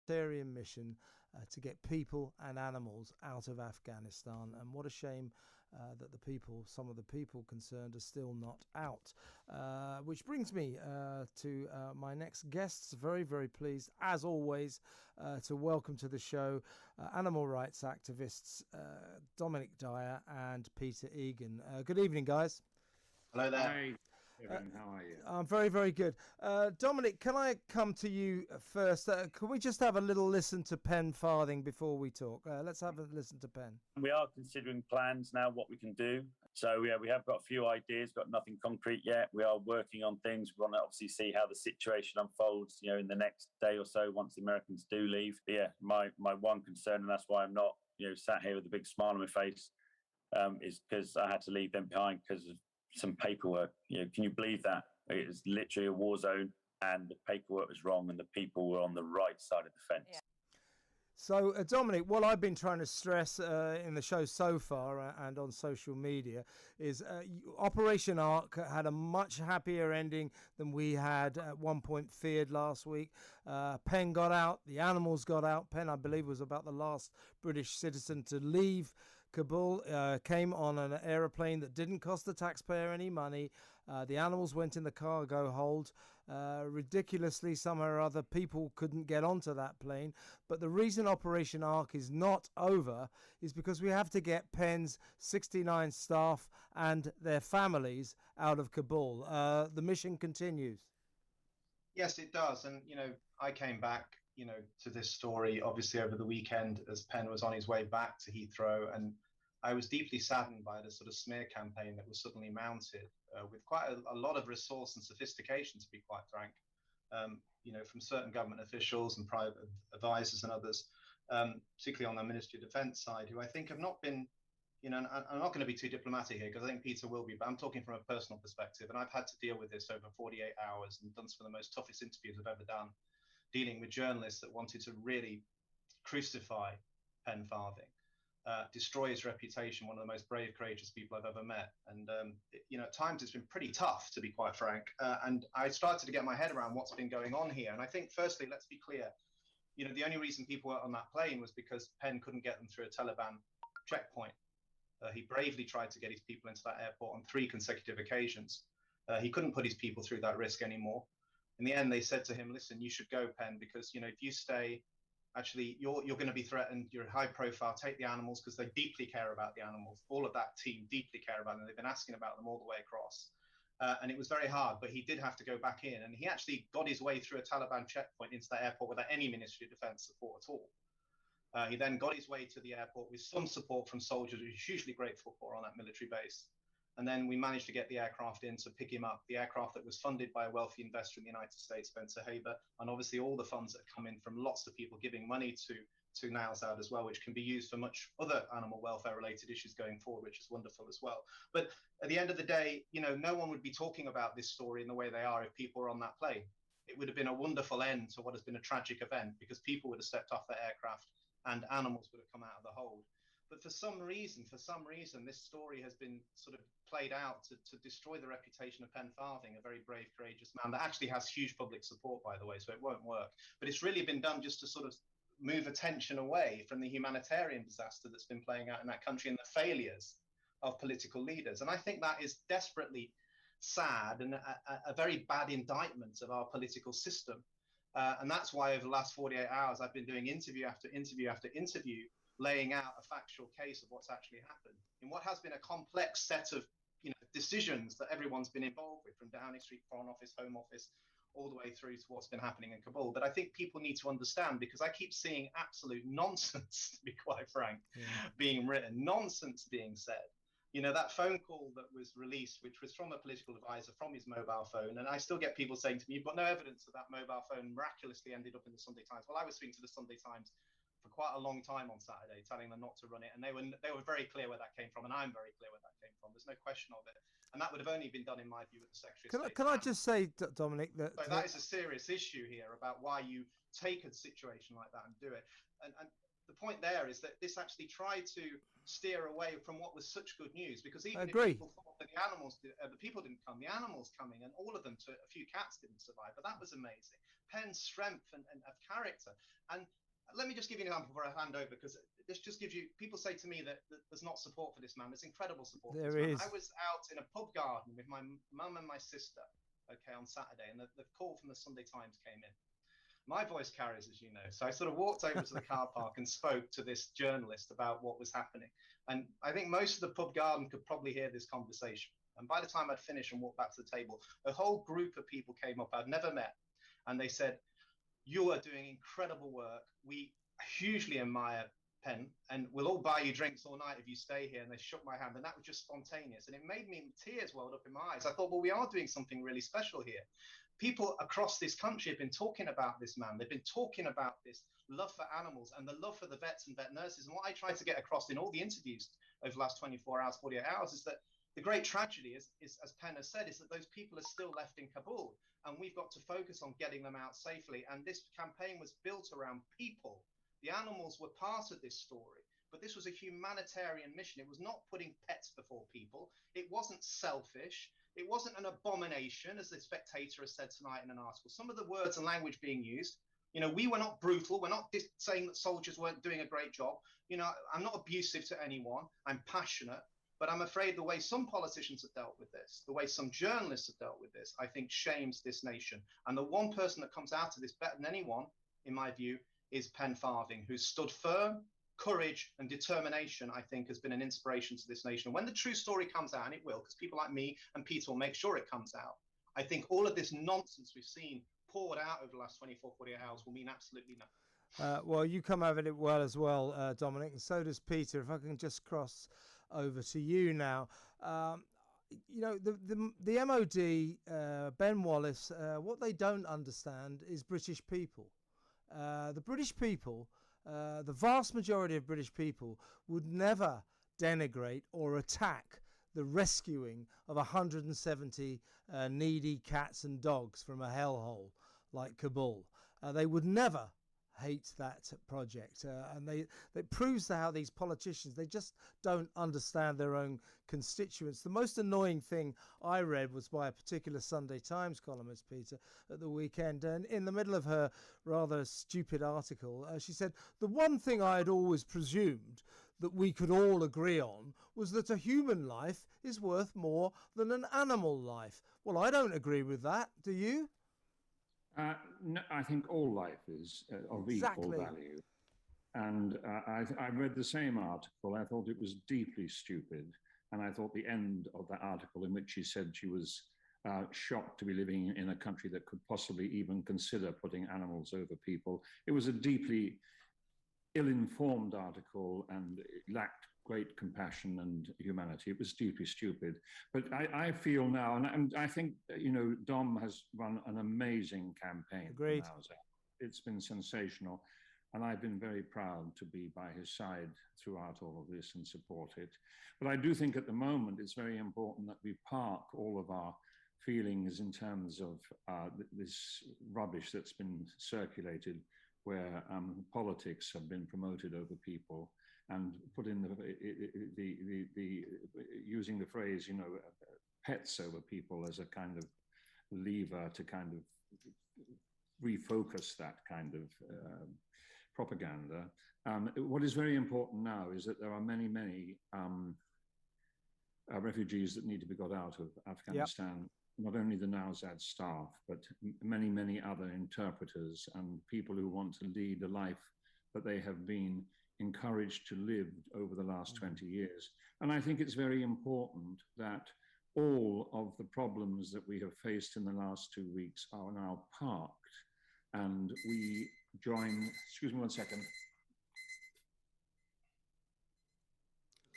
humanitarian mission to get people and animals out of Afghanistan, and what a shame that some of the people concerned are still not out. Which brings me to my next guests. Very, very pleased, as always, to welcome to the show animal rights activists Dominic Dyer and Peter Egan. Good evening, guys. Hello there. Hi, Evan. How are you? I'm very, very good. Dominic, can I come to you first? Can we just have a little listen to Penn Farthing before we talk? Let's have a listen to Penn. We are considering plans now, what we can do. So, yeah, we have got a few ideas, got nothing concrete yet. We are working on things. We want to obviously see how the situation unfolds, in the next day or so once the Americans do leave. But yeah, my one concern, and that's why I'm not, sat here with a big smile on my face, is because I had to leave them behind because of some paperwork. Can you believe that? It is literally a war zone and the paperwork was wrong and the people were on the right side of the fence. Yeah. So, Dominic, what I've been trying to stress in the show so far and on social media is Operation Ark had a much happier ending than we had at one point feared last week. Penn got out, the animals got out. Penn, I believe, was about the last British citizen to leave Kabul, came on an aeroplane that didn't cost the taxpayer any money. The animals went in the cargo hold. Ridiculously, somehow or other, people couldn't get onto that plane. But the reason Operation Ark is not over is because we have to get Penn's 69 staff and their families out of Kabul. The mission continues. Yes, it does. And, I came back, to this story, obviously, over the weekend as Penn was on his way back to Heathrow. And I was deeply saddened by the sort of smear campaign that was suddenly mounted with quite a lot of resource and sophistication, to be quite frank, from certain government officials and private advisors and others, particularly on the Ministry of Defence side, who I think have not been, and I'm not going to be too diplomatic here because I think Peter will be, but I'm talking from a personal perspective. And I've had to deal with this over 48 hours and done some of the most toughest interviews I've ever done, dealing with journalists that wanted to really crucify Penn Farthing. Destroy his reputation, one of the most brave, courageous people I've ever met. And, at times it's been pretty tough, to be quite frank. And I started to get my head around what's been going on here. And I think, firstly, let's be clear, the only reason people were on that plane was because Penn couldn't get them through a Taliban checkpoint. He bravely tried to get his people into that airport on 3 consecutive occasions. He couldn't put his people through that risk anymore. In the end, they said to him, listen, you should go, Penn, because, if you stay, actually, you're going to be threatened. You're high profile. Take the animals because they deeply care about the animals. All of that team deeply care about them. They've been asking about them all the way across. And it was very hard, but he did have to go back in. And he actually got his way through a Taliban checkpoint into that airport without any Ministry of Defence support at all. He then got his way to the airport with some support from soldiers, which he's hugely grateful for on that military base. And then we managed to get the aircraft in to pick him up, the aircraft that was funded by a wealthy investor in the United States, Spencer Haber, and obviously all the funds that come in from lots of people giving money to NALSAD as well, which can be used for much other animal welfare related issues going forward, which is wonderful as well. But at the end of the day, no one would be talking about this story in the way they are if people were on that plane. It would have been a wonderful end to what has been a tragic event because people would have stepped off the aircraft and animals would have come out of the hold. But for some reason, this story has been sort of played out to destroy the reputation of Penn Farthing, a very brave, courageous man that actually has huge public support, by the way, so it won't work. But it's really been done just to sort of move attention away from the humanitarian disaster that's been playing out in that country and the failures of political leaders. And I think that is desperately sad and a very bad indictment of our political system. And that's why over the last 48 hours, I've been doing interview after interview after interview, laying out a factual case of what's actually happened in what has been a complex set of decisions that everyone's been involved with, from Downing Street, Foreign Office, Home Office, all the way through to what's been happening in Kabul. But I think people need to understand, because I keep seeing absolute nonsense, to be quite frank, being written, nonsense being said. That phone call that was released, which was from a political advisor from his mobile phone. And I still get people saying to me, you've got no evidence that that mobile phone miraculously ended up in the Sunday Times. Well, I was speaking to the Sunday Times for quite a long time on Saturday, telling them not to run it. And they were very clear where that came from. And I'm very clear where that came from. There's no question of it. And that would have only been done, in my view, with the Secretary of State. Can I just say, Dominic, that is a serious issue here about why you take a situation like that and do it. And the point there is that this actually tried to steer away from what was such good news, because even if people thought that the people didn't come, the animals coming, and all of them, to a few cats didn't survive. But that was amazing. Penn's strength and of character. And let me just give you an example before I hand over, because this just gives you, people say to me that there's not support for this man. There's incredible support for this man. I was out in a pub garden with my mum and my sister, okay, on Saturday, and the call from the Sunday Times came in. My voice carries, as you know. So I sort of walked over to the car park and spoke to this journalist about what was happening. And I think most of the pub garden could probably hear this conversation. And by the time I'd finished and walked back to the table, a whole group of people came up I'd never met. And they said, "You are doing incredible work. We hugely admire Penn, and we'll all buy you drinks all night if you stay here." And they shook my hand, and that was just spontaneous. And it made me, tears welled up in my eyes. I thought, well, we are doing something really special here. People across this country have been talking about this man. They've been talking about this love for animals and the love for the vets and vet nurses. And what I try to get across in all the interviews over the last 24 hours, 48 hours, is that the great tragedy is, as Penn has said, is that those people are still left in Kabul, and we've got to focus on getting them out safely. And this campaign was built around people. The animals were part of this story, but this was a humanitarian mission. It was not putting pets before people. It wasn't selfish. It wasn't an abomination, as the Spectator has said tonight in an article. Some of the words and language being used, you know, we were not brutal. We're not saying that soldiers weren't doing a great job. You know, I'm not abusive to anyone. I'm passionate. But I'm afraid the way some politicians have dealt with this, the way some journalists have dealt with this, I think shames this nation. And the one person that comes out of this better than anyone, in my view, is Penn Farthing, who's stood firm. Courage and determination, I think, has been an inspiration to this nation. When the true story comes out, and it will, because people like me and Peter will make sure it comes out, I think all of this nonsense we've seen poured out over the last 24, 48 hours will mean absolutely nothing. Well, you come over it well as well, Dominic, and so does Peter. If I can just cross over to you now. You know, the MOD, Ben Wallace, what they don't understand is British people. The British people, the vast majority of British people would never denigrate or attack the rescuing of 170 needy cats and dogs from a hellhole like Kabul. They would never hate that project, and it proves how these politicians, they just don't understand their own constituents. The most annoying thing I read was by a particular Sunday Times columnist, Peter, at the weekend, and in the middle of her rather stupid article, she said, "The one thing I had always presumed that we could all agree on was that a human life is worth more than an animal life." Well, I don't agree with that. Do you? No, I think all life is of equal value. And I read the same article. I thought it was deeply stupid. And I thought the end of that article, in which she said she was shocked to be living in a country that could possibly even consider putting animals over people. It was a deeply ill-informed article, and it lacked great compassion and humanity. It was deeply stupid. But I feel now, and I think, you know, Dom has run an amazing campaign. Agreed. It's been sensational. And I've been very proud to be by his side throughout all of this and support it. But I do think at the moment it's very important that we park all of our feelings in terms of this rubbish that's been circulated, where politics have been promoted over people, and put in the using the phrase, you know, pets over people as a kind of lever to kind of refocus that kind of propaganda. What is very important now is that there are many refugees that need to be got out of Afghanistan. Yep. Not only the Nowzad staff, but many other interpreters and people who want to lead a life that they have been encouraged to live over the last 20 years. And I think it's very important that all of the problems that we have faced in the last 2 weeks are now parked, and we join, excuse me one second,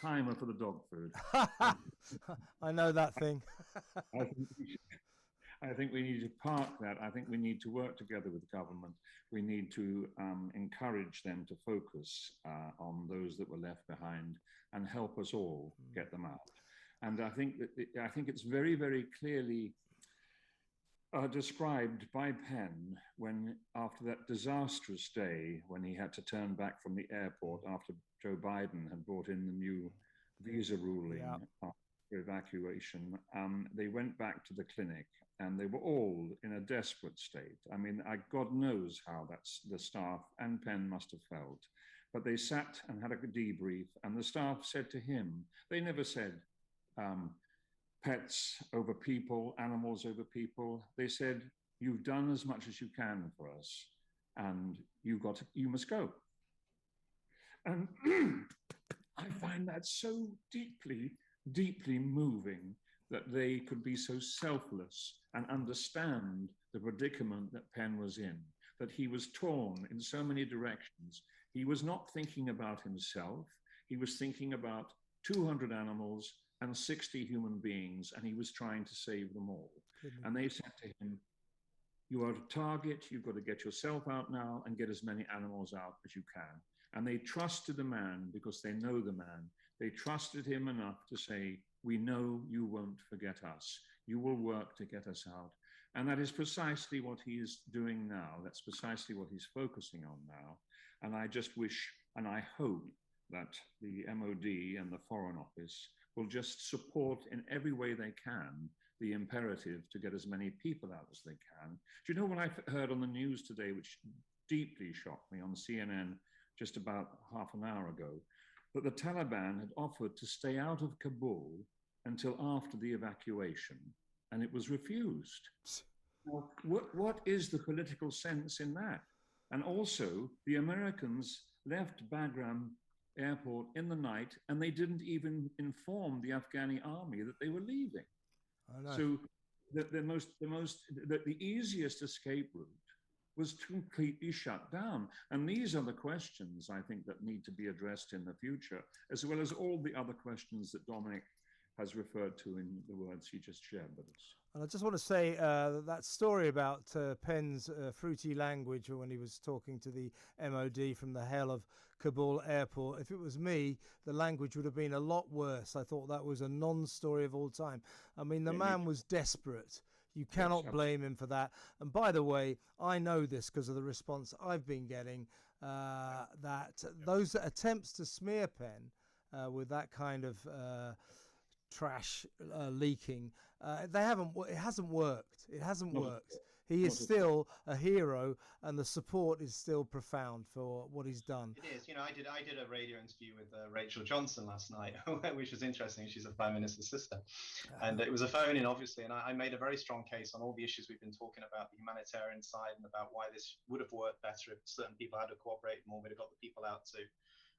timer for the dog food. I know that thing. I think we need to park that. I think we need to work together with the government. We need to encourage them to focus on those that were left behind and help us all get them out. And I think that I think it's very, very clearly are described by Penn when, after that disastrous day when he had to turn back from the airport after Joe Biden had brought in the new visa ruling for evacuation, they went back to the clinic and they were all in a desperate state. I mean, God knows how the staff and Penn must have felt. But they sat and had a debrief, and the staff said to him, they never said pets over people, animals over people. They said, you've done as much as you can for us, and you must go. And I find that so deeply, deeply moving that they could be so selfless and understand the predicament that Penn was in, that he was torn in so many directions. He was not thinking about himself. He was thinking about 200 animals and 60 human beings, and he was trying to save them all. Mm-hmm. And they said to him, you are a target, you've got to get yourself out now and get as many animals out as you can. And they trusted the man because they know the man. They trusted him enough to say, we know you won't forget us. You will work to get us out. And that is precisely what he is doing now. That's precisely what he's focusing on now. And I just wish, and I hope that the MOD and the Foreign Office will just support in every way they can the imperative to get as many people out as they can. Do you know what I heard on the news today, which deeply shocked me on CNN just about half an hour ago, that the Taliban had offered to stay out of Kabul until after the evacuation, and it was refused. Now, what is the political sense in that? And also, the Americans left Bagram airport in the night, and they didn't even inform the Afghani army that they were leaving. So the easiest escape route was completely shut down. And these are the questions, I think, that need to be addressed in the future, as well as all the other questions that Dominic has referred to in the words he just shared with us. And I just want to say that story about Penn's fruity language when he was talking to the MOD from the hell of Kabul airport. If it was me, the language would have been a lot worse. I thought that was a non-story of all time. I mean, the man was desperate. You cannot blame him for that. And by the way, I know this because of the response I've been getting, that those attempts to smear Penn with that kind of trash leaking, it hasn't worked. It hasn't worked. He is still a hero, and the support is still profound for what he's done. It is. You know, I did a radio interview with Rachel Johnson last night, which was interesting. She's a Prime Minister's sister. And it was a phone-in, obviously, and I made a very strong case on all the issues we've been talking about, the humanitarian side, and about why this would have worked better if certain people had to cooperate more, we'd have got the people out too,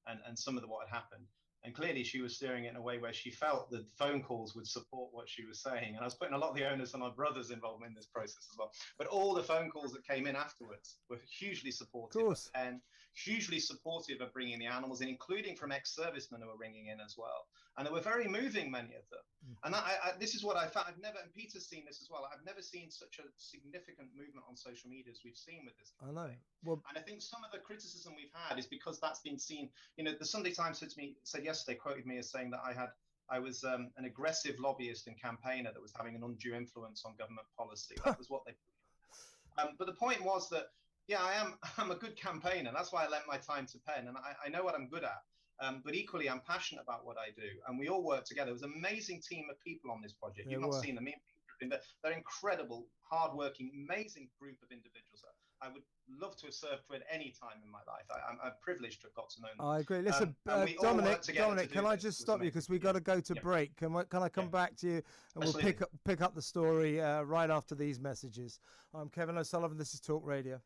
and some of what had happened. And clearly she was steering it in a way where she felt that phone calls would support what she was saying. And I was putting a lot of the onus on my brother's involvement in this process as well. But all the phone calls that came in afterwards were hugely supportive of Penn, hugely supportive of bringing the animals in, including from ex-servicemen who were ringing in as well. And they were very moving, many of them. And this is what I found. And Peter's seen this as well. I've never seen such a significant movement on social media as we've seen with this campaign. I know. Well, and I think some of the criticism we've had is because that's been seen. You know, the Sunday Times said yesterday, quoted me as saying that I was an aggressive lobbyist and campaigner that was having an undue influence on government policy. That was what they put. But the point was that, yeah, I'm a good campaigner. That's why I lent my time to Penn, and I know what I'm good at. But equally, I'm passionate about what I do, and we all work together. It was an amazing team of people on this project. You've not seen them. They're incredible, hardworking, amazing group of individuals. I would love to have served with any time in my life. I'm privileged to have got to know them. I agree. Listen, Dominic, can I just stop you because we've got to go to break? Can I come back to you and we'll pick up the story right after these messages? I'm Kevin O'Sullivan. This is Talk Radio.